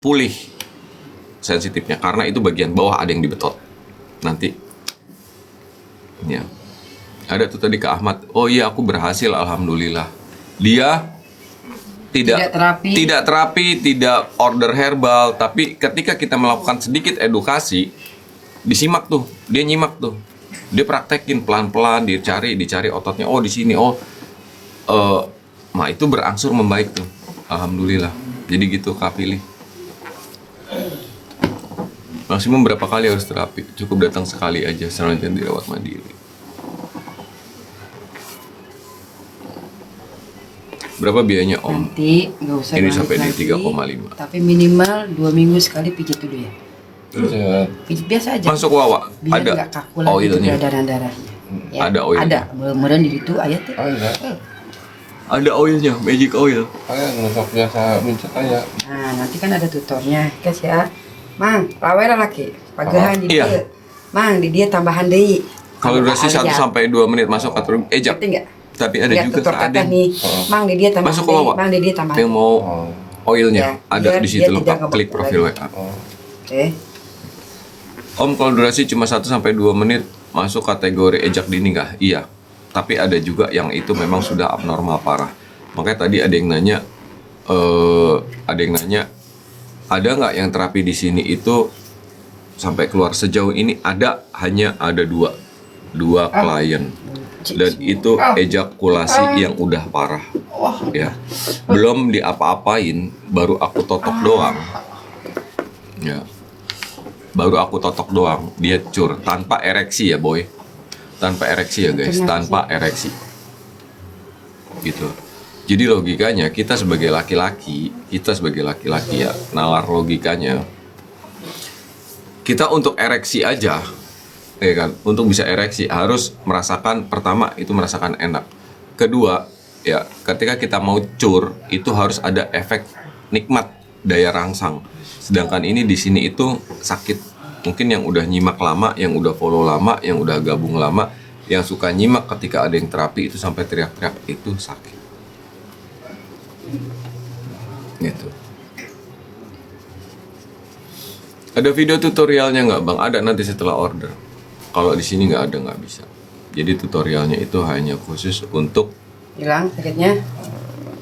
pulih sensitifnya, karena itu bagian bawah ada yang dibetot nanti. Ya, ada tuh tadi Kak Ahmad. Oh iya, aku berhasil, alhamdulillah. Dia tidak terapi, tidak order herbal, tapi ketika kita melakukan sedikit edukasi, disimak tuh, dia nyimak tuh, dia praktekin pelan-pelan, dicari ototnya. Oh di sini, nah itu berangsur membaik tuh, alhamdulillah. Jadi gitu Kak Pilih. Maksimum berapa kali harus terapi? Cukup datang sekali aja, selanjutnya dirawat mandiri. Berapa biayanya Om? Nanti nggak usah. Ini sampai di 3,5. Tapi minimal 2 minggu sekali pijit dulu ya. Pijit biasa aja. Masuk wawa. Biar Ada nggak kaku lagi oilnya. darahnya. Ya, Ada oilnya. Ada. Mudah-mudahan di situ ayat tuh. Ada oilnya, magic oil. Kayak nusuk biasa mincet aja. Nah, nanti kan ada tutornya, guys ya. Mang, lawera lagi. Pagahan di Iya. dia. Mang, di dia tambahan deui. Kalau durasi 1 sampai 2 menit masuk atau ejak. Ngerti nggak? Tapi ada Lihat juga tutor Kak kata Aden. nih. Mang, di dia tambahan Masuk ke bawah. Mang, di dia tambahan. Yang mau oilnya Ya, ada biar di situ, dia lengkap. tidak Klik ngebek profil lagi. WA. Oke. Om, kalau durasi cuma 1 sampai 2 menit masuk kategori ejak dini nggak? Iya. Tapi ada juga yang itu memang sudah abnormal parah. Makanya tadi ada yang nanya, ada nggak yang terapi di sini itu sampai keluar? Sejauh ini hanya ada dua klien, dan itu ejakulasi yang udah parah, ya. Belum diapa-apain, baru aku totok doang, ya. Baru aku totok doang, dia cur tanpa ereksi ya boy, tanpa ereksi ya guys, tanpa ereksi, gitu. Jadi logikanya kita sebagai laki-laki ya, nalar logikanya, kita untuk ereksi aja, ya kan, untuk bisa ereksi harus merasakan, pertama itu merasakan enak, kedua ya ketika kita mau cur itu harus ada efek nikmat, daya rangsang. Sedangkan ini di sini itu sakit. Mungkin yang udah nyimak lama, yang udah follow lama, yang udah gabung lama, yang suka nyimak ketika ada yang terapi itu sampai teriak-teriak, itu sakit. Gitu. Ada video tutorialnya nggak Bang? Ada nanti setelah order. Kalau di sini nggak ada, nggak bisa. Jadi tutorialnya itu hanya khusus untuk Hilang sakitnya.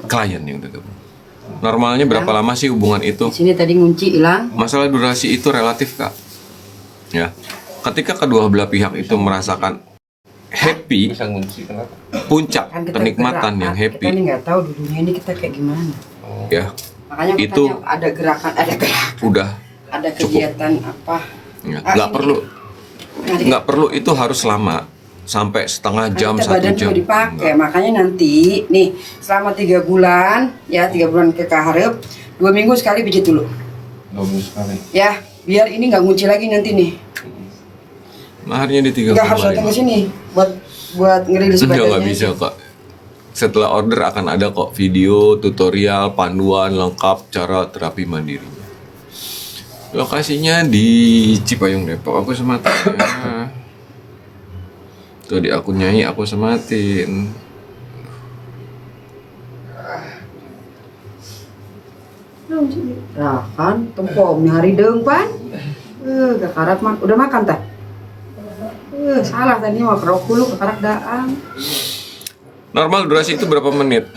klien yang udah gabung. Normalnya berapa lama sih hubungan itu? Di sini tadi ngunci hilang. Masalah durasi itu relatif Kak. Ya. Ketika kedua belah pihak itu merasakan happy, Bisa ngunci kenapa? puncak Kan kita kenikmatan gerak, yang Pak. happy, Kita ini nggak tahu dulunya ini kita kayak gimana. ya Makanya itu ada gerakan, udah ada kegiatan apa? ya, Ah, nggak ini. perlu Nah, nggak perlu itu harus lama sampai setengah jam, kita 1 badan jam. juga dipakai. Nggak. Makanya nanti nih selama 3 bulan ya, 3 bulan ke kaharep, 2 minggu sekali pijit dulu. 2 minggu sekali. Ya, biar ini nggak ngunci lagi nanti nih. Maharnya di Nggak harus datang ke 3,5. sini buat ngerilis badannya. Nggak bisa kok. Setelah order akan ada kok video, tutorial, panduan lengkap cara terapi mandiri. Lokasinya di Cipayung Depok. Aku sematin. Tuh di akun Nyai aku sematin. Nah kan, tempom hari deung pan. Kekarak mah udah makan tah? Salah tadi mah kerok dulu kekarak daang. Normal durasi itu berapa menit?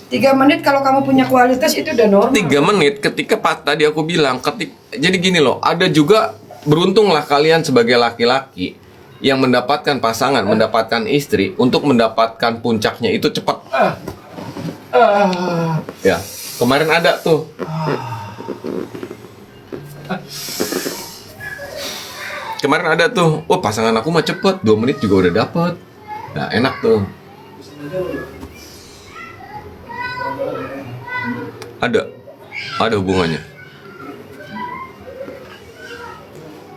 3 menit kalau kamu punya kualitas itu udah normal. 3 menit ketika tadi aku bilang jadi gini loh, ada juga beruntunglah kalian sebagai laki-laki yang mendapatkan pasangan, mendapatkan istri untuk mendapatkan puncaknya itu cepat. Ya, kemarin ada tuh. Kemarin ada tuh, oh pasangan aku mah cepet, 2 menit juga udah dapet. Nah enak tuh. Ada hubungannya.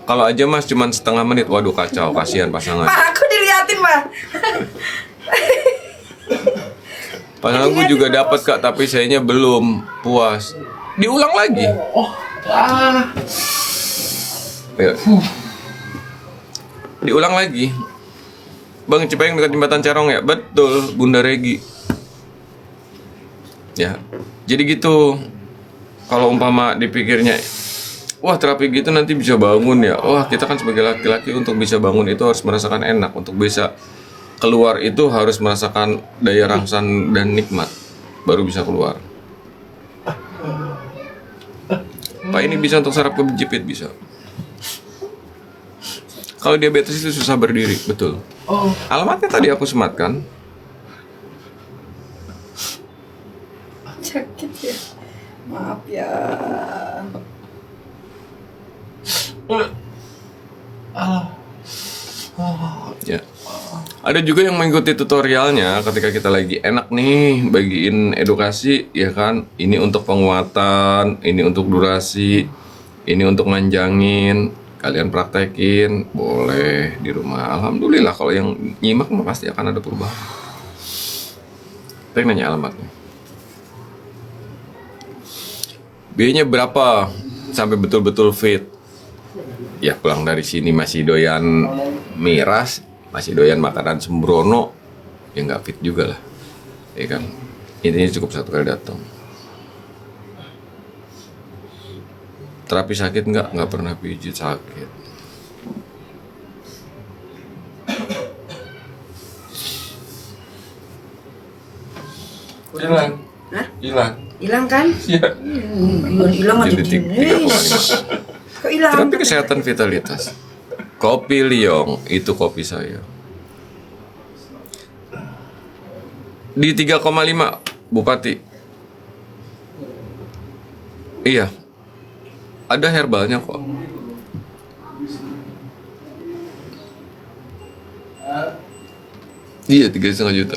Kalau aja mas cuman setengah menit, waduh kacau, kasihan pasangan. Aku diliatin mah. Pasanganku juga dapat Kak, tapi sayanya belum puas. Diulang lagi. Ayo. Diulang lagi. Bang, Cipayung dekat jembatan Cerong ya? Betul, Bunda Regi. Ya, jadi gitu. kalau umpama dipikirnya, wah terapi gitu nanti bisa bangun ya. Wah kita kan sebagai laki-laki untuk bisa bangun itu harus merasakan enak. Untuk bisa keluar itu harus merasakan daya rangsan dan nikmat. Baru bisa keluar. Pak ini bisa untuk saraf kejepit bisa. Kalau diabetes itu susah berdiri, betul. Alamatnya tadi aku sematkan. Sakit ya. Maaf ya. Ya. Ada juga yang mengikuti tutorialnya ketika kita lagi enak nih bagiin edukasi ya kan. Ini untuk penguatan, ini untuk durasi, ini untuk manjangin. Kalian praktekin, boleh di rumah. Alhamdulillah kalau yang nyimak mah pasti akan ada perubahan. Pengen nanya alamatnya. Biayanya berapa sampai betul-betul fit? Ya pulang dari sini masih doyan miras, masih doyan makanan sembrono, ya nggak fit juga lah, ya kan. Intinya cukup satu kali datang. Terapi sakit nggak pernah pijit sakit. Hilang. Hah? Hilang. Hilang kan? Iya. Hilang aja Jadi gini. 3,5. Kok hilang? Terapi kesehatan vitalitas. Kopi Liong itu kopi saya. Di 3,5 Bupati. Iya. Ada herbalnya kok. Iya, 3,5 juta.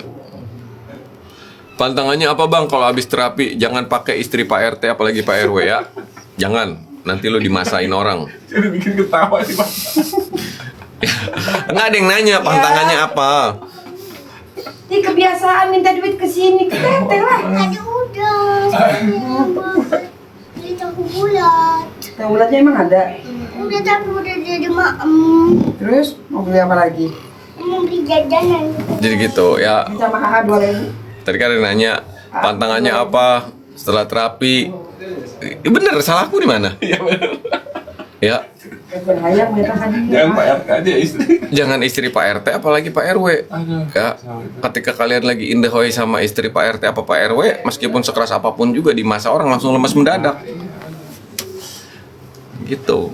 Pantangannya apa bang? Kalau habis terapi jangan pakai istri Pak RT apalagi Pak RW ya. Jangan, nanti lo dimasain orang. Jadi bikin ketawa sih Pak. Nggak ada yang nanya pantangannya apa. Ini kebiasaan minta duit ke sini, ke teteh lah. Tadi udah, beli tahu bulat. Tahu bulatnya emang ada. Udah tapi udah jadi Terus mau beli apa lagi? mau beli jajanan. Jadi gitu ya. Minta sama kakak 2.000. Tadi kan ada yang nanya pantangannya apa setelah terapi. Bener, salahku di mana? Iya benar. Ya, Berhayang mereka kan. Jangan Pak RT aja istri. jangan istri Pak RT apalagi Pak RW. Aduh. Ya, ketika kalian lagi indahoy sama istri Pak RT apa Pak RW, meskipun sekeras apapun juga di masa orang langsung lemas mendadak. Gitu.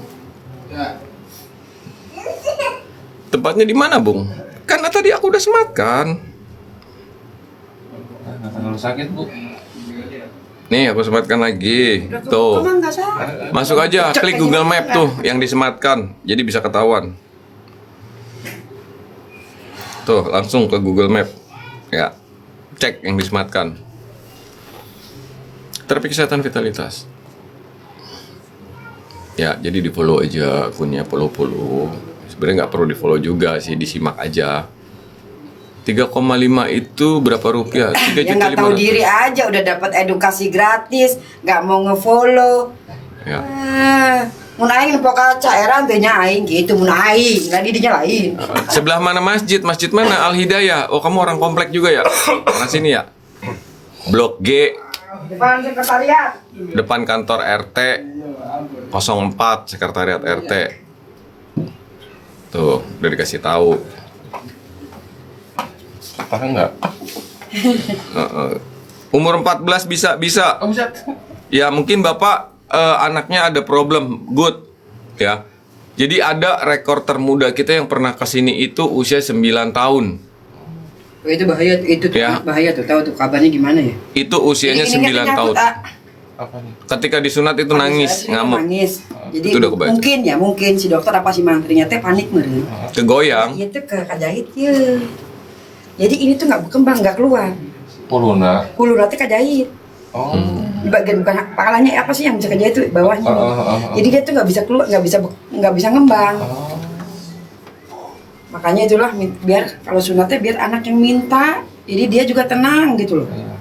Tempatnya di mana, Bung? Karena tadi aku udah sematkan. Nggak terlalu sakit Bu. Nih, aku sematkan lagi. Tuh. Emang nggak salah. Masuk aja, klik Google Map tuh yang disematkan. Jadi bisa ketahuan. Tuh, langsung ke Google Map. Ya. Cek yang disematkan. Terapi kesehatan vitalitas. Ya, jadi di-follow aja akunnya, follow. Sebenarnya nggak perlu di-follow juga sih, disimak aja. 3,5 itu berapa rupiah? 3 Ya juta nggak tahu 500. diri aja udah dapat edukasi gratis, nggak mau ngefollow. Ya. Mun aing po kaca eran teh nya aing gitu mun aing, lah didinya lain. Sebelah mana masjid? Masjid mana? Al Hidayah. Oh, kamu orang komplek juga ya? Nah, sini ya. Blok G, Depan sekretariat. depan kantor RT 04, sekretariat RT. Tuh, udah dikasih tahu. Parah nggak? Umur 14 bisa. Oh bisa. Ya, mungkin Bapak anaknya ada problem. Good. Ya. Jadi ada rekor termuda kita yang pernah kesini itu usia 9 tahun. Oh, itu bahaya, itu tuh Ya. bahaya tuh, tahu tuh kabarnya gimana ya? Itu usianya Ini 9 tahun. Apa nih? Ketika disunat itu nangis, ngamuk, Nangis. Jadi Itu udah kebaca. mungkin si dokter apa si mantrinya teh panik meureun. kegoyang. Iya tuh ke kajahit ya. Jadi ini tuh nggak berkembang, nggak keluar. Puluna. Hulu nanti kajahit. Oh. Di bagian bukan kepalanya apa sih yang bisa kejahit tuh bawahnya. Jadi dia tuh nggak bisa keluar, nggak bisa ngembang. Oh. Makanya itulah biar kalau sunatnya biar anak yang minta, jadi dia juga tenang gitu loh. Iya.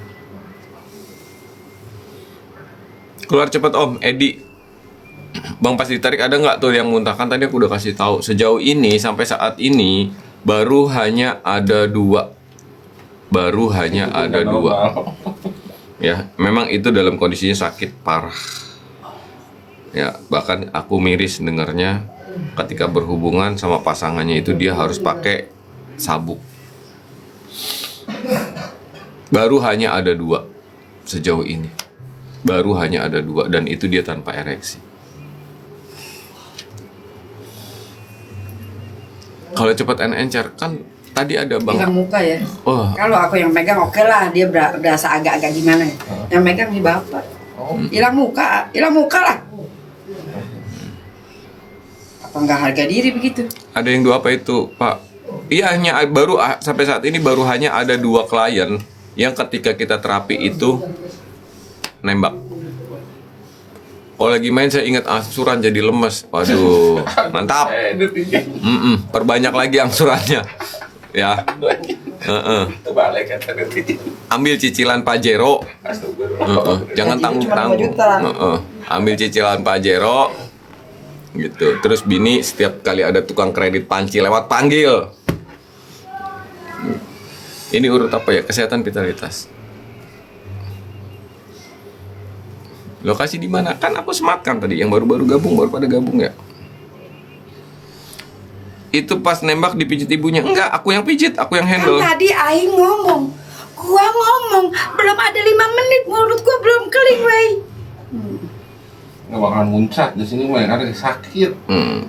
Keluar cepet Om, Edi. Bang pas ditarik ada nggak tuh yang muntahkan? Tadi aku udah kasih tahu. Sejauh ini sampai saat ini baru hanya ada 2. Baru hanya ada 2. Ya, memang itu dalam kondisinya sakit parah. Ya, bahkan aku miris dengarnya ketika berhubungan sama pasangannya itu dia harus pakai sabuk. Baru hanya ada 2 sejauh ini. Baru hanya ada 2 dan itu dia tanpa ereksi. Kalau cepat and encer kan tadi ada bang. Hilang muka ya. Oh, Kalau aku yang megang oke lah, dia berasa agak-agak gimana ya. Yang megang si bapak. Hilang muka lah. Apa nggak harga diri begitu? ada yang 2 apa itu, Pak? Iya, hanya baru sampai saat ini baru hanya ada 2 klien yang ketika kita terapi itu nembak. Kalau lagi main saya ingat angsuran jadi lemes. Waduh, mantap. Perbanyak lagi angsurannya. Ya. Terbalik kan tadi. Ambil cicilan Pajero. Jangan tanggung-tanggung. Ambil cicilan Pajero. Gitu. Terus bini setiap kali ada tukang kredit panci lewat panggil. Ini urut apa ya? Kesehatan vitalitas. Lokasi di mana? Kan aku sematkan tadi yang baru-baru gabung, baru pada gabung ya. Itu pas nembak dipijit ibunya. Enggak, aku yang pijit, aku yang handle. Kan tadi Aing ngomong, gua ngomong, belum ada 5 menit mulut gua belum keling, wey. Nggak bakalan muncrat di sini mah karena sakit.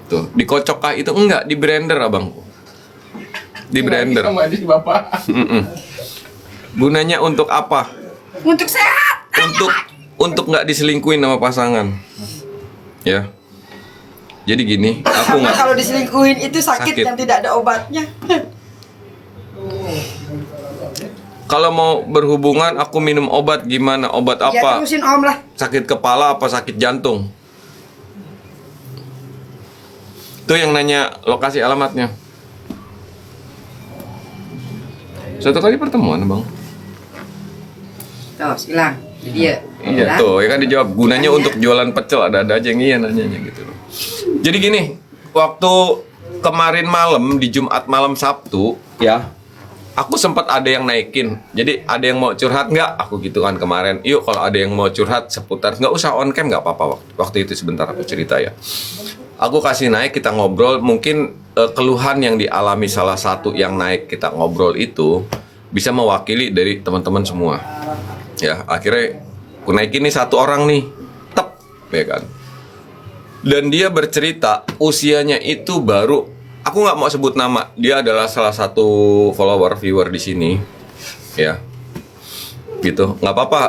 Tuh, dikocok kah itu? Enggak, di blender abangku. Di blender. Sama aja si bapak. Gunanya untuk apa? Untuk sehat. Untuk nggak diselingkuhin sama pasangan. Ya. Jadi gini, aku Karena nggak. kalau diselingkuhin itu sakit Sakit. yang tidak ada obatnya. Kalau mau berhubungan, aku minum obat gimana? Obat Ya apa? terusin om lah. Sakit kepala apa sakit jantung? Itu yang nanya lokasi alamatnya. Suatu kali pertemuan, Bang. Tuh, silang. Jadi ya. Iya tuh, ya kan dijawab gunanya untuk jualan pecel, ada aja yang iya nanyanya gitu loh. Jadi gini, waktu kemarin malam di Jumat malam Sabtu ya, aku sempat ada yang naikin. Jadi ada yang mau curhat nggak? Aku gitu kan kemarin. Yuk kalau ada yang mau curhat seputar nggak usah on cam nggak apa-apa waktu itu sebentar aku cerita ya. Aku kasih naik kita ngobrol mungkin keluhan yang dialami salah satu yang naik kita ngobrol itu bisa mewakili dari teman-teman semua. Ya akhirnya aku naikin nih 1 orang nih, tep, ya kan. Dan dia bercerita usianya itu baru, aku nggak mau sebut nama, dia adalah salah satu viewer di sini, ya. Gitu, nggak apa-apa,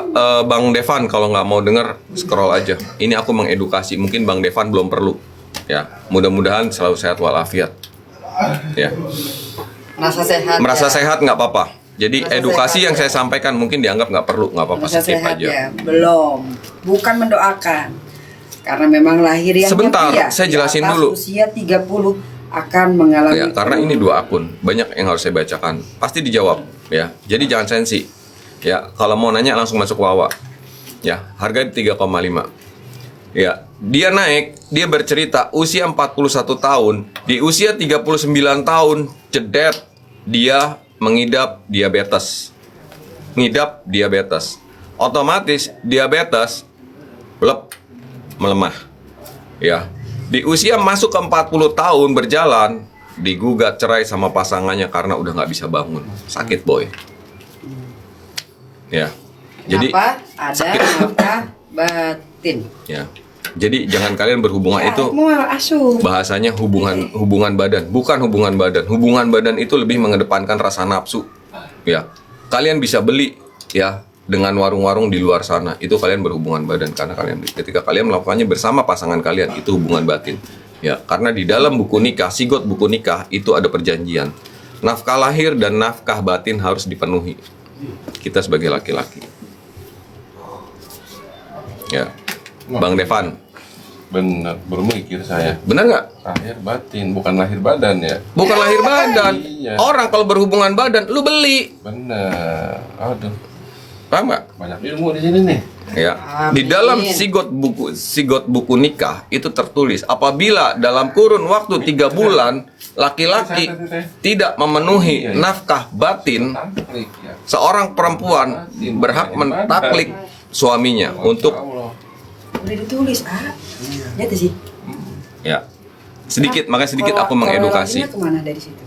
Bang Devan kalau nggak mau denger scroll aja. Ini aku mengedukasi, mungkin Bang Devan belum perlu, ya. Mudah-mudahan selalu sehat walafiat, ya. Merasa sehat nggak apa-apa. Jadi Merasa edukasi sehat, yang ya. saya sampaikan mungkin dianggap nggak perlu, nggak apa-apa, Merasa skip sehat aja. ya? Belum. Bukan mendoakan. Karena memang lahir yang Sebentar, pria saya jelasin di atas dulu. Usia 30 akan mengalami Ya, karena ini 2 akun, banyak yang harus saya bacakan. Pasti dijawab, ya. Jadi jangan sensi. Ya, kalau mau nanya langsung masuk Wawa. Ya, harga 3,5. Ya, dia naik, dia bercerita usia 41 tahun, di usia 39 tahun jedet dia mengidap diabetes. Ngidap diabetes. Otomatis diabetes melemah. Ya. Di usia masuk ke 40 tahun berjalan, digugat cerai sama pasangannya karena udah nggak bisa bangun. Sakit, boy. Ya. Jadi Kenapa? Ada nafkah batin. ya. Jadi jangan kalian berhubungan itu Mau asuh. bahasanya hubungan badan, bukan hubungan badan. Hubungan badan itu lebih mengedepankan rasa nafsu. Ya. Kalian bisa beli ya dengan warung-warung di luar sana. Itu kalian berhubungan badan karena kalian beli. Ketika kalian melakukannya bersama pasangan kalian itu hubungan batin. Ya, karena di dalam buku nikah, sigot buku nikah itu ada perjanjian. Nafkah lahir dan nafkah batin harus dipenuhi. Kita sebagai laki-laki. Ya. Bang Devan, Bener, baru mikir saya. benar nggak? Lahir batin, bukan lahir badan ya. Bukan lahir badan. Iya. Orang kalau berhubungan badan, lu beli. Bener. Aduh, Paham nggak? banyak ilmu di sini nih. Ya. Di dalam sigot buku nikah itu tertulis apabila dalam kurun waktu 3 bulan laki-laki tidak memenuhi nafkah batin, Taklik ya. seorang perempuan berhak mentaklik suaminya untuk Allah. Udah ditulis, lihat sih. Ya. Sedikit, makanya sedikit aku mengedukasi. Kalau kemana dari situ?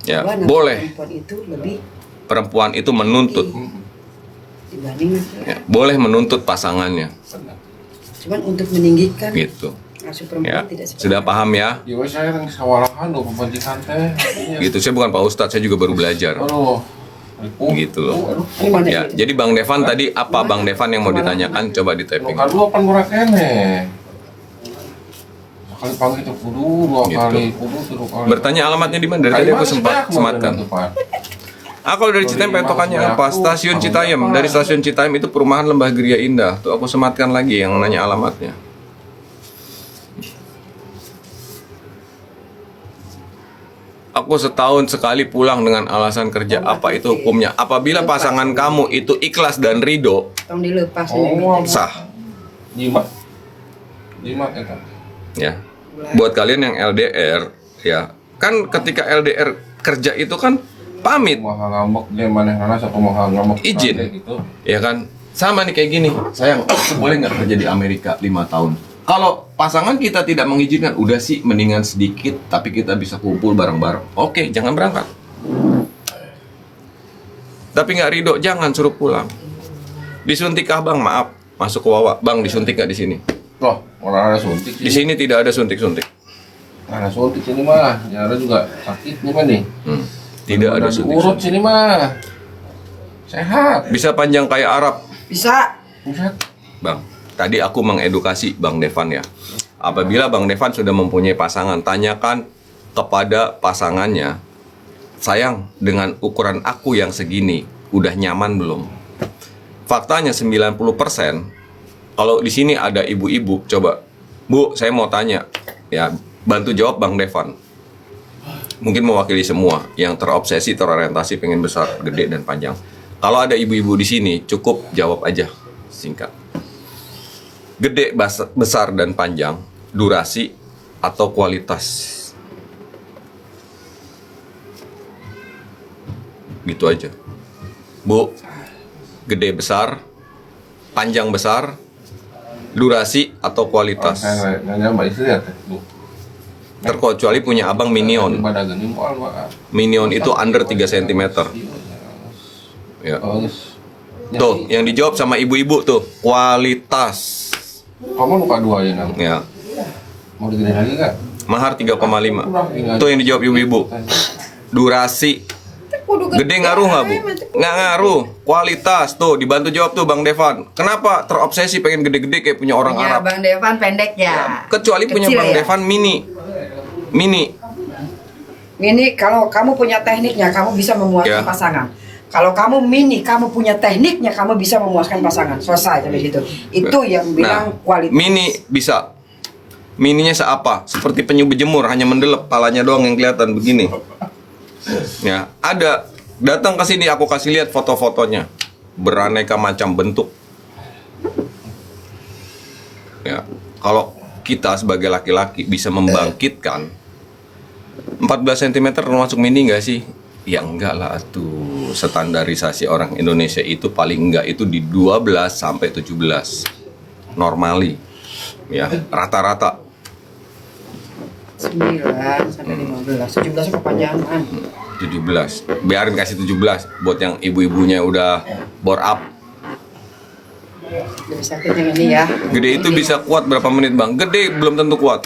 Ya, Coba nanti boleh. Perempuan itu lebih Perempuan itu menuntut. dibanding Ya, boleh menuntut pasangannya. cuman untuk meninggikan Gitu. asuh perempuan Ya. tidak seperti Sudah paham ya? Ya wes saya yang sawarahan loh pembajikan teh. Iya. Gitu. Saya bukan Pak Ustadz, saya juga baru belajar. Aduh. Gitu loh. Aduh. Ini mana Ya, sih? jadi Bang Devan tadi apa Bang Devan yang mau ditanyakan? Coba di typing. Kan dua kan murah kene. Sekali panggil itu kudu, dua Gitu. kali kudu, tiga kali. Bertanya alamatnya di mana? Dari tadi aku sempat sematkan. Ah, kalau dari Citayam petokannya apa? Stasiun Citayam. Dari stasiun Citayam itu perumahan Lembah Geria Indah. Tuh aku sematkan lagi yang nanya alamatnya. Aku setahun sekali pulang dengan alasan kerja. Apa itu hukumnya? Apabila pasangan kamu itu ikhlas dan ridho, tong dilepas Oh, ini. sah. Jimat. Jimat ya kan. Ya. Buat kalian yang LDR, ya kan ketika LDR kerja itu kan pamit, Maha ngambek dia mana karena satu maha ngambek Izin. gitu. ya kan? Sama nih kayak gini. Sayang, boleh nggak kerja di Amerika 5 tahun? Kalau pasangan kita tidak mengizinkan, udah sih mendingan sedikit, tapi kita bisa kumpul bareng-bareng. Oke, jangan berangkat. Tapi nggak ridho, jangan suruh pulang. Disuntik kah bang? Maaf, masuk ke Wawa. Bang, disuntik nggak di sini? Loh, orang ada suntik Di sini tidak ada suntik-suntik. Ada suntik sini mah, ya ada juga sakit nih mah nih. Tidak ada Urut suntik-suntik. sini mah. Sehat. Bisa panjang kayak Arab. Bisa. Buset. Bang, tadi aku mengedukasi Bang Devan ya. Apabila Bang Devan sudah mempunyai pasangan, tanyakan kepada pasangannya, sayang, dengan ukuran aku yang segini, udah nyaman belum? Faktanya 90%, kalau di sini ada ibu-ibu, coba, Bu, saya mau tanya, ya, bantu jawab Bang Devan. Mungkin mewakili semua yang terobsesi, terorientasi, pengen besar, gede, dan panjang. Kalau ada ibu-ibu di sini, cukup jawab aja, singkat. Gede, besar, dan panjang, durasi, atau kualitas. Gitu aja. Bu, gede besar, panjang besar, durasi, atau kualitas. Saya nanya Mbak istri ya teh. Bu. Terkecuali punya abang minion. Pada gini mual Mbak. Minion itu under 3 cm. Ya. Bagus. Tuh, yang dijawab sama ibu-ibu tuh, kualitas. Kamu luka dua ya nang. Ya. Mau digedein lagi nggak? Mahar 3,5. Tuh yang dijawab ibu-ibu. Durasi. Gede ngaruh nggak, Bu? Nggak ngaruh. Kualitas. Tuh, dibantu jawab tuh Bang Devan. Kenapa terobsesi pengen gede-gede kayak punya orang Punya Arab? Bang Devan pendek ya. Kecuali punya Kecil Bang ya? Devan mini. Mini. Ini kalau kamu punya tekniknya, kamu bisa Ya. memuaskan pasangan. Kalau kamu mini, kamu punya tekniknya, kamu bisa memuaskan pasangan. Selesai sampai situ. Itu yang bilang kualitas. Mini bisa. Mininya seapa? Seperti penyu berjemur, hanya mendelep, palanya doang yang kelihatan begini. Ya, ada. Datang ke sini aku kasih lihat foto-fotonya. Beraneka macam bentuk. Ya, kalau kita sebagai laki-laki bisa membangkitkan 14 cm termasuk mini nggak sih? Ya enggak lah tuh. Standarisasi orang Indonesia itu paling enggak itu di 12 sampai 17. Normali. Ya, rata-rata 9 sampai 15. 17 kepanjangan. 17. Biarin kasih 17 buat yang ibu-ibunya udah bore up. Jadi sakit yang ini ya. Gede itu bisa kuat berapa menit, Bang? Gede belum tentu kuat.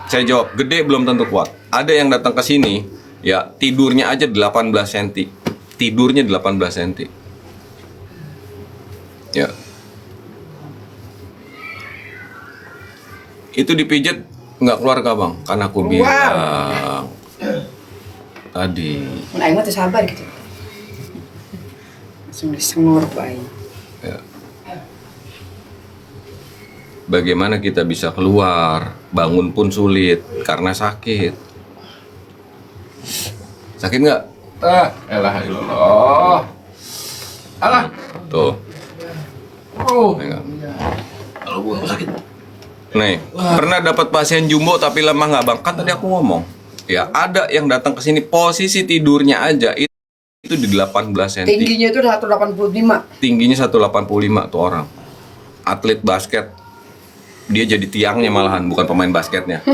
Saya jawab, gede belum tentu kuat. Ada yang datang ke sini, ya tidurnya aja 18 cm. Tidurnya 18 cm. Ya. Itu dipijit nggak keluar kah, Bang? Karena aku bilang tadi. Nah, emang tuh sabar gitu. Langsung disengor bayi. Ya. Bagaimana kita bisa keluar? Bangun pun sulit karena sakit. Sakit nggak? Elah ilallah. Alah. Tuh. Enggak. Kalau gua sakit. Nih, pernah dapat pasien jumbo tapi lemah nggak, Bang? Kan tadi aku ngomong. Ya, ada yang datang ke sini posisi tidurnya aja itu di 18 cm. Tingginya itu 185. Tingginya 185 tuh orang. Atlet basket. dia jadi tiangnya malahan, bukan pemain basketnya.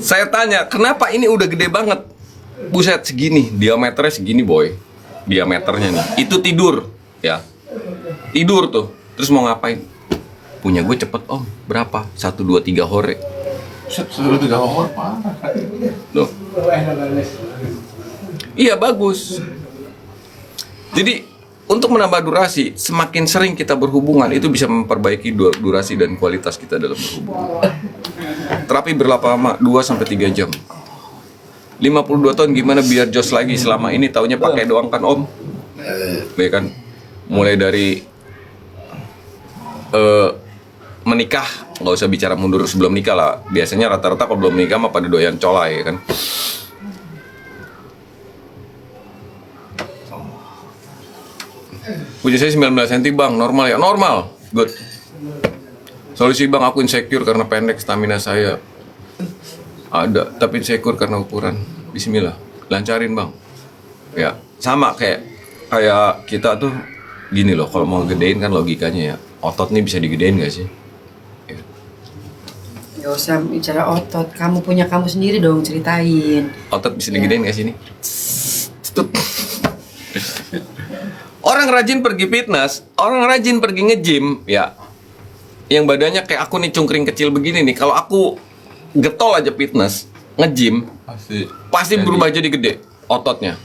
Saya tanya, kenapa ini udah gede banget? Buset, segini, diameternya segini boy. Diameternya nih, itu tidur ya. Tidur tuh, terus mau ngapain? Punya gue cepet om, berapa? 1, 2, 3 hore. Sudah 3 orang parah. Loh. Iya bagus. Jadi untuk menambah durasi, semakin sering kita berhubungan itu bisa memperbaiki durasi dan kualitas kita dalam berhubungan. Terapi berapa lama? 2-3 jam. 52 tahun gimana biar jos lagi? Selama ini taunya pakai doang kan om? Ya kan? Mulai dari menikah, nggak usah bicara mundur sebelum nikah lah. Biasanya rata-rata kalau belum nikah mah pada doyan colai ya kan. Punya saya 19 cm bang, normal ya? Normal, good. Solusi bang, aku insecure karena pendek stamina saya. Ada, tapi insecure karena ukuran. Bismillah, lancarin bang. Ya, sama kayak kita tuh gini loh, kalau mau gedein kan logikanya ya, otot nih bisa digedein gak sih? Gak usah bicara otot, kamu punya kamu sendiri dong, ceritain. Otot bisa digedein gak sih nih? Orang rajin pergi fitness, orang rajin pergi nge-gym, ya. Yang badannya kayak aku nih cungkring kecil begini nih, kalau aku getol aja fitness, nge-gym, pasti berubah jadi gede ototnya.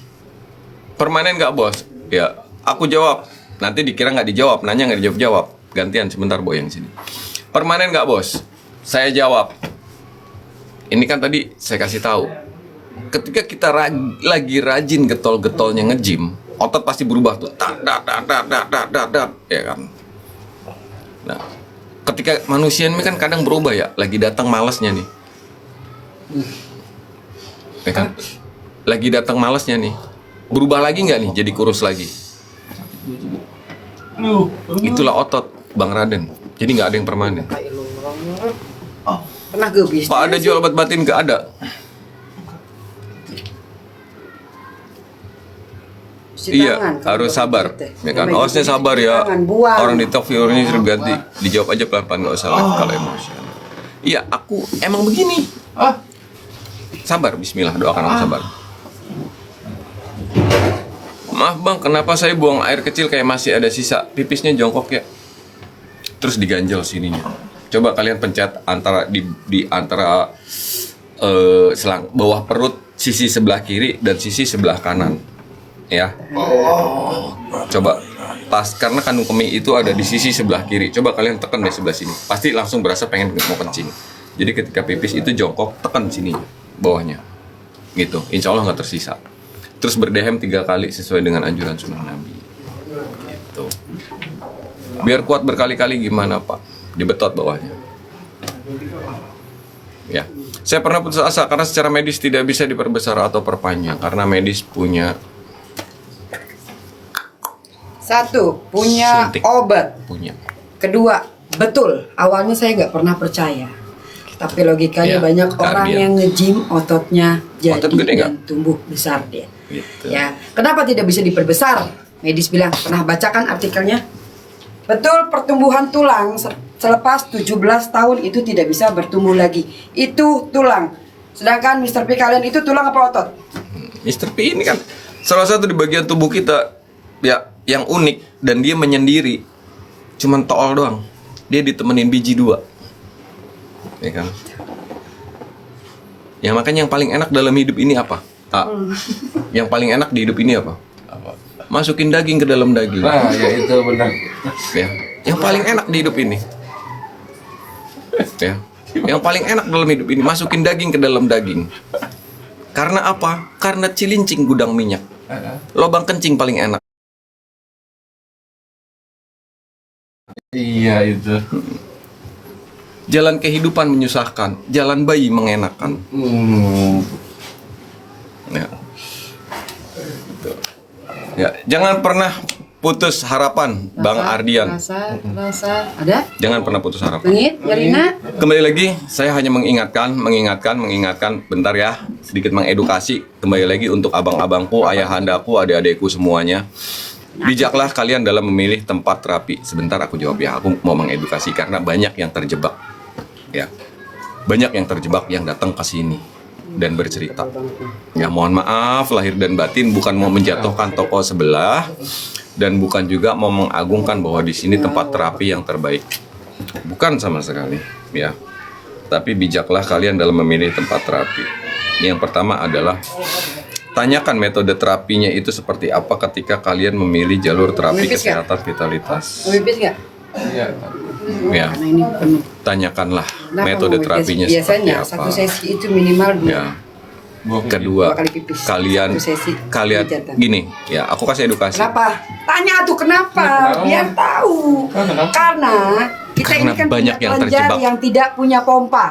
Permanen nggak bos? Ya, aku jawab. Nanti dikira nggak dijawab, nanya nggak dijawab-jawab. Gantian sebentar boy yang sini. Permanen nggak bos? Saya jawab. Ini kan tadi saya kasih tahu. Ketika kita lagi rajin getol-getolnya nge-gym, otot pasti berubah tuh. Ya kan. Nah, ketika manusia ini kan kadang berubah ya, lagi datang malasnya nih. Ya kan? Lagi datang malasnya nih. Berubah lagi nggak nih jadi kurus lagi? Itulah otot Bang Raden. Jadi nggak ada yang permanen. Pernah gebis? Pak ada jual obat batin nggak ada? Iya, harus sabar. Ya kan, harusnya sabar ya. Orang di talk viewernya suruh ganti. Dijawab aja pelan-pelan, nggak usah live kalau emosional. Iya, aku emang begini. Sabar, Bismillah, doakan aku sabar. Maaf bang, kenapa saya buang air kecil kayak masih ada sisa? Pipisnya jongkok ya. Terus diganjel sininya. Coba kalian pencet antara di antara selang bawah perut sisi sebelah kiri dan sisi sebelah kanan. Ya. Coba pas karena kandung kemih itu ada di sisi sebelah kiri. Coba kalian tekan deh sebelah sini. Pasti langsung berasa pengen mau kencing. Jadi ketika pipis itu jongkok, tekan sini bawahnya. Gitu. Insya Allah nggak tersisa. Terus berdehem 3 kali sesuai dengan anjuran sunnah Nabi. Gitu. Biar kuat berkali-kali gimana Pak? Dibetot bawahnya. Ya. Saya pernah putus asa karena secara medis tidak bisa diperbesar atau perpanjang karena medis punya 1. Punya suntik. obat. Punya. Kedua, betul. Awalnya saya nggak pernah percaya. Tapi logikanya Ya, banyak orang kardian. yang nge-gym ototnya jadi Otot gede nggak? dan tumbuh besar dia. Gitu. Ya, kenapa tidak bisa diperbesar? Medis bilang, pernah bacakan artikelnya? Betul, pertumbuhan tulang selepas 17 tahun itu tidak bisa bertumbuh lagi. Itu tulang. Sedangkan Mr. P kalian itu tulang apa otot? Mr. P ini kan salah satu di bagian tubuh kita ya yang unik dan dia menyendiri. Cuman tool doang. Dia ditemenin biji 2. Ya kan? Ya makanya yang paling enak dalam hidup ini apa? Yang paling enak di hidup ini apa? Masukin daging ke dalam daging. Nah, ya itu benar. Ya. Yang paling enak di hidup ini. Ya. Yang paling enak dalam hidup ini masukin daging ke dalam daging. Karena apa? Karena cilincing gudang minyak. Lobang kencing paling enak. Iya itu. Jalan kehidupan menyusahkan, jalan bayi mengenakan. Ya. Gitu. Ya, jangan pernah putus harapan, Bang Ardian. Rasa. Ada? Jangan pernah putus harapan. Bengit, Yarina? Kembali lagi, saya hanya mengingatkan, bentar ya, sedikit mengedukasi. Kembali lagi untuk abang-abangku, ayahandaku, adik-adikku semuanya. Bijaklah kalian dalam memilih tempat terapi. Sebentar aku jawab ya. Aku mau mengedukasi karena banyak yang terjebak. Ya. Banyak yang terjebak yang datang ke sini dan bercerita. Ya, mohon maaf lahir dan batin, bukan mau menjatuhkan toko sebelah dan bukan juga mau mengagungkan bahwa di sini tempat terapi yang terbaik. Bukan sama sekali, ya. Tapi bijaklah kalian dalam memilih tempat terapi. Yang pertama adalah tanyakan metode terapinya itu seperti apa ketika kalian memilih jalur terapi Mimpi nggak? kesehatan vitalitas. Mau pipis nggak? Iya. Ya, Karena ini penuh. tanyakanlah Kenapa metode mau pipis? terapinya seperti Biasanya apa. satu sesi itu minimal 2. Ya. Dua Kedua, Dua kali pipis. kalian Satu sesi kalian pijatan. gini, ya aku kasih edukasi. Kenapa? Tanya tuh kenapa? Kenapa? Biar tahu. Kenapa? Karena kita Karena ini kan banyak punya yang kelenjar terjebak. yang tidak punya pompa.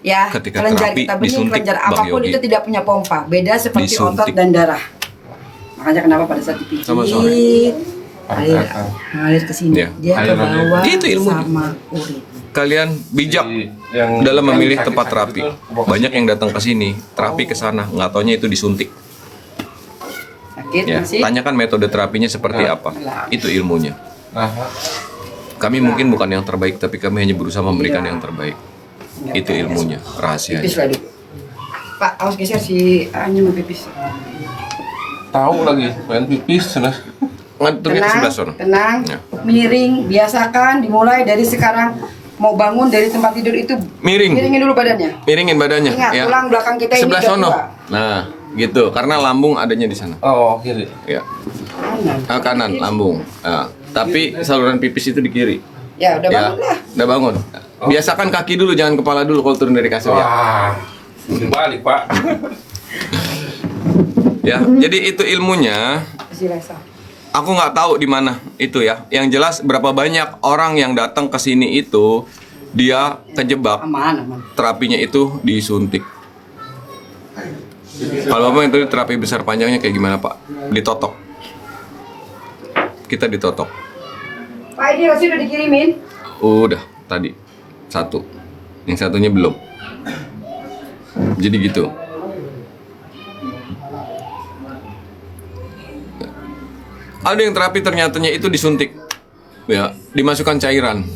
Ya, Ketika kelenjar terapi kita benih, disuntik, kelenjar Bang apapun Yogi. itu tidak punya pompa. Beda seperti Disuntik. otot dan darah. Makanya kenapa pada saat dipijit, Sama-sama. ngalir ke sini, Ya. dia ke Aliran dia. bawah Itu ilmu. sama urin. Kalian bijak dalam memilih tempat terapi. Banyak yang datang ke sini, terapi ke sana, nggak taunya itu disuntik. Sakit Ya, masih? tanyakan metode terapinya seperti Nah. apa. Itu ilmunya. Nah, Kami mungkin bukan yang terbaik, tapi kami hanya berusaha memberikan yang terbaik. Itu ilmunya, Pipis rahasianya. lah dulu. Pak, awas geser si Anya mau pipis. tahu lagi pengen pipis nah. Ngaturnya ke sebelah sono. Tenang, Ya. miring, biasakan dimulai dari sekarang. Mau bangun dari tempat tidur itu Miring. miringin dulu badannya. Miringin badannya. Ingat, ya. tulang belakang kita ini Sebelah udah sono. tua. Nah, gitu. Karena lambung adanya di sana. Oh, kiri. Ya. Kanan. Kanan, lambung. Nah, tapi saluran pipis itu di kiri. Ya, udah Ya, bangun lah. udah bangun. Biasakan kaki dulu, jangan kepala dulu kalau turun dari kasur ya. Wah, dibalik Pak. Ya, jadi itu ilmunya. Si Resa. Aku nggak tahu di mana itu ya. Yang jelas berapa banyak orang yang datang ke sini itu dia kejebak Aman, aman. terapinya itu disuntik. Kalau Bapak itu terapi besar panjangnya kayak gimana Pak? Ditotok. Kita ditotok. Pak, ini Rosi udah dikirimin. Udah tadi satu. Yang satunya belum. Jadi gitu. Ada yang terapi ternyatanya itu disuntik, ya, dimasukkan cairan.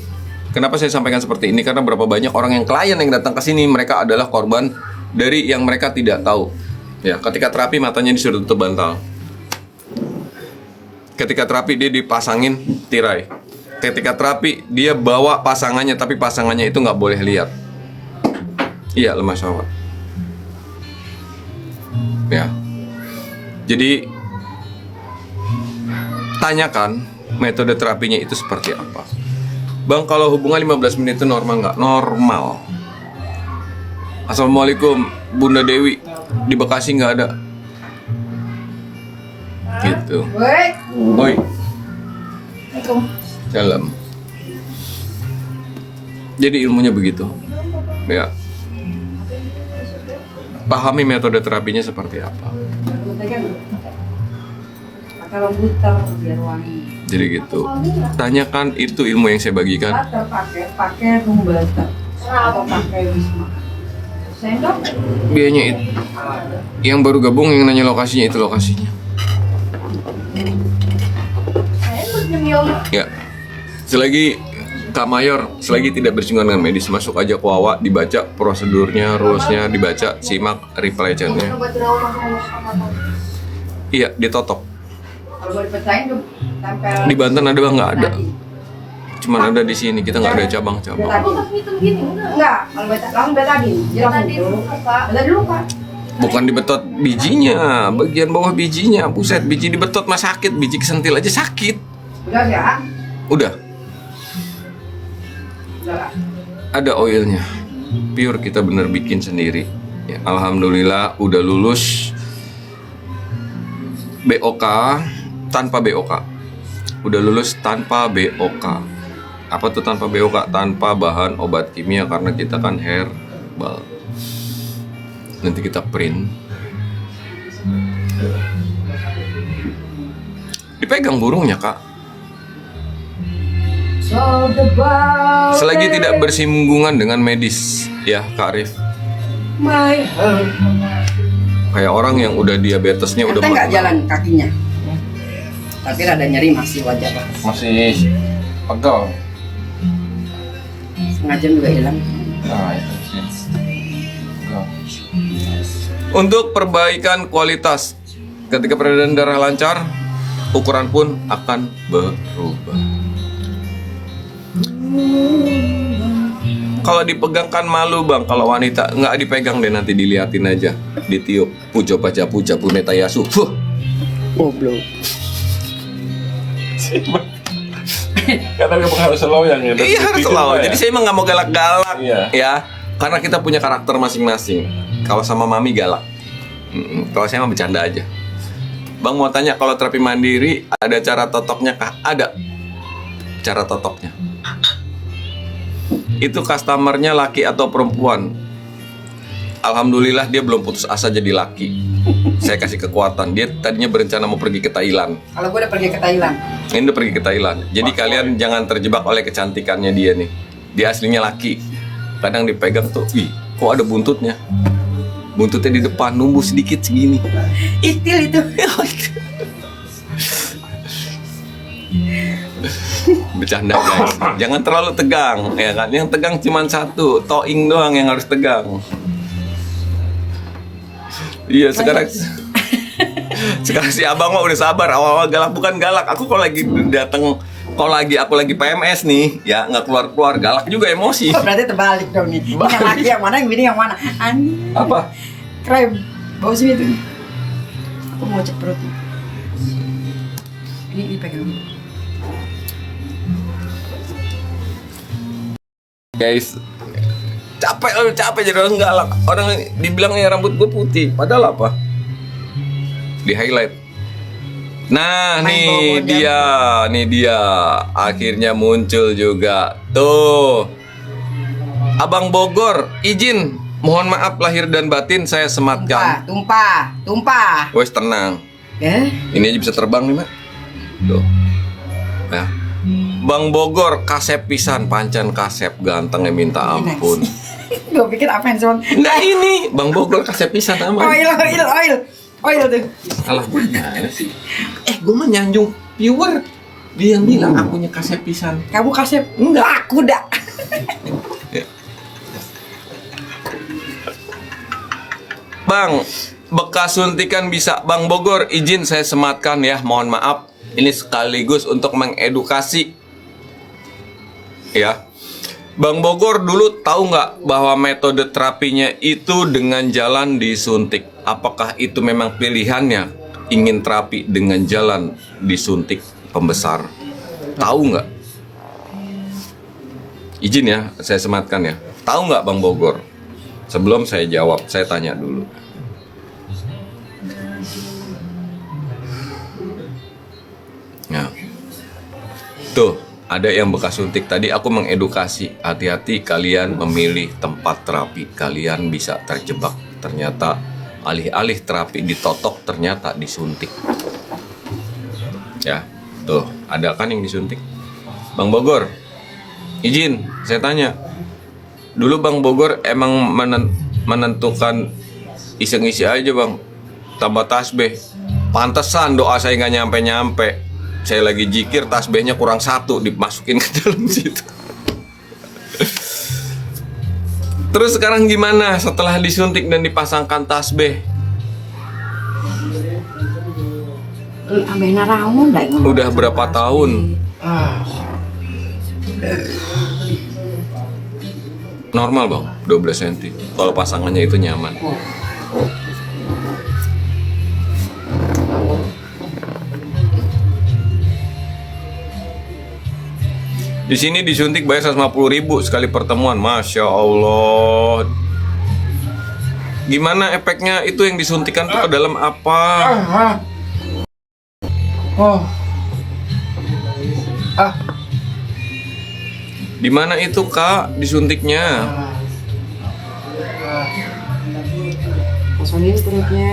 Kenapa saya sampaikan seperti ini? Karena berapa banyak orang yang klien yang datang ke sini, mereka adalah korban dari yang mereka tidak tahu. Ya, ketika terapi matanya disuruh tutup bantal. Ketika terapi dia dipasangin tirai. Ketika terapi dia bawa pasangannya, tapi pasangannya itu nggak boleh lihat. Iya, lemah syahwat. Ya. Jadi tanyakan metode terapinya itu seperti apa. Bang, kalau hubungan 15 menit itu normal nggak? Normal. Assalamualaikum, Bunda Dewi. Di Bekasi nggak ada. Gitu. Woi. Oi, Assalamualaikum. salam. Jadi ilmunya begitu. Ya. Pahami metode terapinya seperti apa. Pakai lembutan biar wangi. Jadi gitu. Tanyakan itu ilmu yang saya bagikan. Butter pakai room butter atau pakai wisma. Sendok. Biayanya itu. Yang baru gabung yang nanya lokasinya itu lokasinya. Ya. Selagi Kak Mayor, selagi tidak bersinggungan dengan medis, masuk aja ke Wawa, dibaca prosedurnya, rulesnya, dibaca, simak reply chatnya. Iya, ditotok. Kalau mau dipecahin tuh tempel. Di Banten ada bang? Nggak ada. Cuman ada di sini, kita nggak ada cabang-cabang. Enggak, kalau langsung betadin. Betadin luka. Bukan dibetot bijinya, bagian bawah bijinya. Buset, biji dibetot mah sakit, biji kesentil aja sakit. Udah ya? Udah, Udah lah. ada oilnya. Pure kita bener bikin sendiri. Ya, alhamdulillah udah lulus BOK tanpa BOK. Udah lulus tanpa BOK. Apa tuh tanpa BOK? Tanpa bahan obat kimia karena kita kan herbal. Nanti kita print. Dipegang burungnya, Kak. Selagi tidak bersinggungan dengan medis, ya Kak Arif. My heart. Kayak orang yang udah diabetesnya udah Ente nggak makin jalan kakinya? Tapi rada nyeri masih wajar lah. Masih pegel. Setengah jam juga hilang. Nah, itu sih. Pegel. Untuk perbaikan kualitas, ketika peredaran darah lancar, ukuran pun akan berubah. Kalau dipegang kan malu bang, kalau wanita nggak dipegang deh, nanti diliatin aja, ditiup, pujo baca puja puneta yasu. Goblok. Karena memang harus loyang ya. Iya harus selalu. Jadi saya emang nggak mau galak-galak, Iya. ya, karena kita punya karakter masing-masing. Kalau sama mami galak, kalau saya mah bercanda aja. Bang mau tanya, kalau terapi mandiri ada cara totoknya kah? Ada cara totoknya. Itu customernya laki atau perempuan. Alhamdulillah dia belum putus asa jadi laki. Saya kasih kekuatan. Dia tadinya berencana mau pergi ke Thailand. Kalau gue udah pergi ke Thailand. Ini udah pergi ke Thailand. Jadi kalian jangan terjebak oleh kecantikannya dia nih. Dia aslinya laki. Kadang dipegang tuh, ih, kok ada buntutnya? Buntutnya di depan, numbuh sedikit segini. Itil itu. Bercanda guys, jangan terlalu tegang, ya kan? Yang tegang cuma satu, toing doang yang harus tegang. Iya sekarang, sekarang si abang mah udah sabar. Awal-awal galak, bukan galak. Aku kalau lagi datang, kalau aku lagi PMS nih, ya nggak keluar galak juga emosi. Oh, berarti terbalik dong nih. Ini yang laki yang mana, yang bini yang mana? Aneh. Apa? Krem. Bau sini itu. Aku mau cek perutnya. Ini pegang. Guys, capek jadi orang galak. Orang dibilangnya rambut gue putih, padahal apa? Di highlight. Nah, Main nih dia. Akhirnya muncul juga. Tuh. Abang Bogor, izin. Mohon maaf lahir dan batin saya sematkan. Tumpah. Wes tenang. Ya. Ini aja bisa terbang nih, Mak. Tuh. Ya. Bang Bogor kasep pisan, pancan kasep gantengnya minta ampun. Gue pikir apa yang cuman. Nah ini Bang Bogor kasep pisan aman. Oil tuh. Salah gue gimana sih? Gue mah nyanjung viewer. Dia yang bilang akunya kasep pisan. Kamu kasep? Enggak, aku dah. Bang, bekas suntikan bisa. Bang Bogor, izin saya sematkan ya. Mohon maaf. Ini sekaligus untuk mengedukasi. Ya. Bang Bogor dulu tahu nggak bahwa metode terapinya itu dengan jalan disuntik? Apakah itu memang pilihannya? Ingin terapi dengan jalan disuntik pembesar? Tahu nggak? Izin ya, saya sematkan ya. Tahu nggak Bang Bogor? Sebelum saya jawab, saya tanya dulu. Nah, tuh ada yang bekas suntik. Tadi aku mengedukasi, hati-hati kalian memilih tempat terapi. Kalian bisa terjebak. Ternyata alih-alih terapi ditotok, ternyata disuntik. Ya, tuh ada kan yang disuntik. Bang Bogor, izin saya tanya. Dulu Bang Bogor emang menentukan iseng-isi aja bang, tambah tasbih. Pantesan doa saya nggak nyampe-nyampe. Saya lagi jikir, tasbihnya kurang satu, dimasukin ke dalam situ. Terus sekarang gimana setelah disuntik dan dipasangkan tasbih? Udah berapa tahun? Normal bang, 12 cm. Kalau pasangannya itu nyaman. Di sini disuntik bayar 150.000 sekali pertemuan, masya Allah. Gimana efeknya itu yang disuntikan tuh ke dalam apa? Di mana itu kak disuntiknya? Masukin perutnya.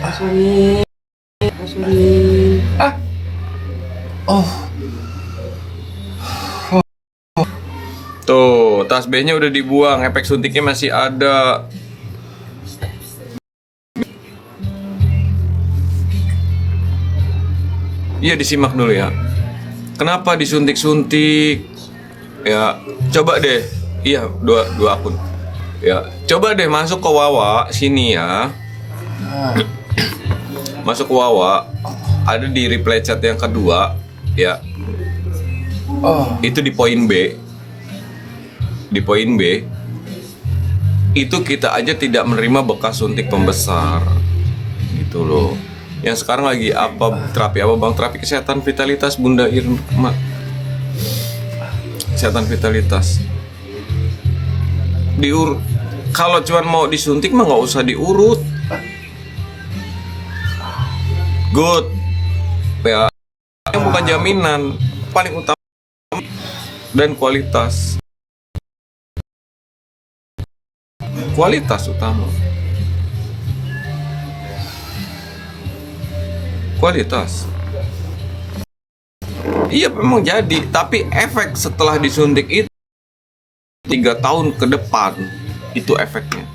Masukin. Tuh, tasbihnya udah dibuang, efek suntiknya masih ada. Iya, disimak dulu ya. Kenapa disuntik-suntik? Ya, coba deh. Iya, dua akun. Ya, coba deh masuk ke Wawa sini ya. Masuk ke Wawa, ada di reply chat yang kedua, ya. Itu di poin B. Di poin B, itu kita aja tidak menerima bekas suntik pembesar. Gitu loh. Yang sekarang lagi apa, terapi apa Bang? Terapi kesehatan vitalitas Bunda Irma. Kesehatan vitalitas. Kalau cuma mau disuntik mah nggak usah diurut. Good. Ya, yang bukan jaminan, paling utama dan kualitas. Kualitas utama. Kualitas. Iya memang jadi, tapi efek setelah disuntik itu 3 tahun ke depan itu efeknya.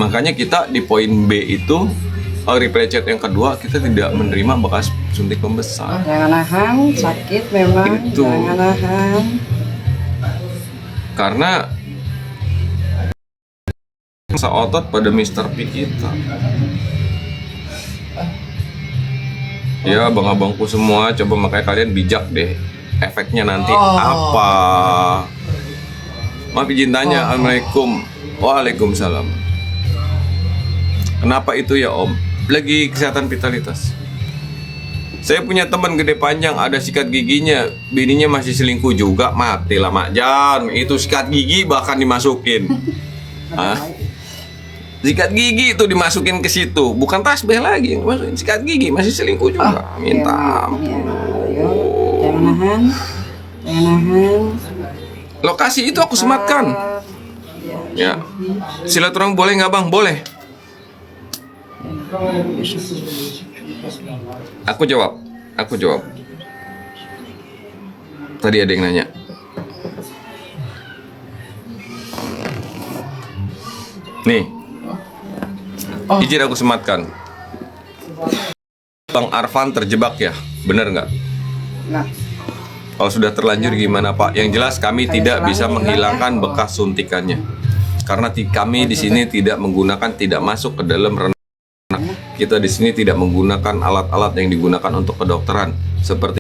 Makanya kita di poin B itu reply chat yang kedua kita tidak menerima bekas suntik pembesar. Jangan nahan, sakit memang. Itu. Jangan nahan. Karena masa otot pada Mr. P kita. Ya abang-abangku semua, coba makanya kalian bijak deh. Efeknya nanti apa? Maaf izin tanya. Assalamualaikum. Waalaikumsalam. Kenapa itu ya Om? Lagi kesehatan vitalitas. Saya punya teman gede panjang, ada sikat giginya, bininya masih selingkuh juga, mati lah Mak Jan. Itu sikat gigi bahkan dimasukin. Hah? Sikat gigi itu dimasukin ke situ, bukan tasbih lagi, masukin sikat gigi masih selingkuh juga. Minta ampun. Jangan nahan. Jangan nahan. Lokasi itu aku sematkan. Ya. Silaturahmi boleh nggak Bang? Boleh. Aku jawab. Tadi ada yang nanya. Nih. Izin aku sematkan. Bang Arfan terjebak ya? Bener nggak? Nah, Kalau sudah terlanjur gimana Pak? Yang jelas kami tidak bisa menghilangkan bekas suntikannya. Karena kami di sini tidak masuk ke dalam ranah. Kita di sini tidak menggunakan alat-alat yang digunakan untuk kedokteran seperti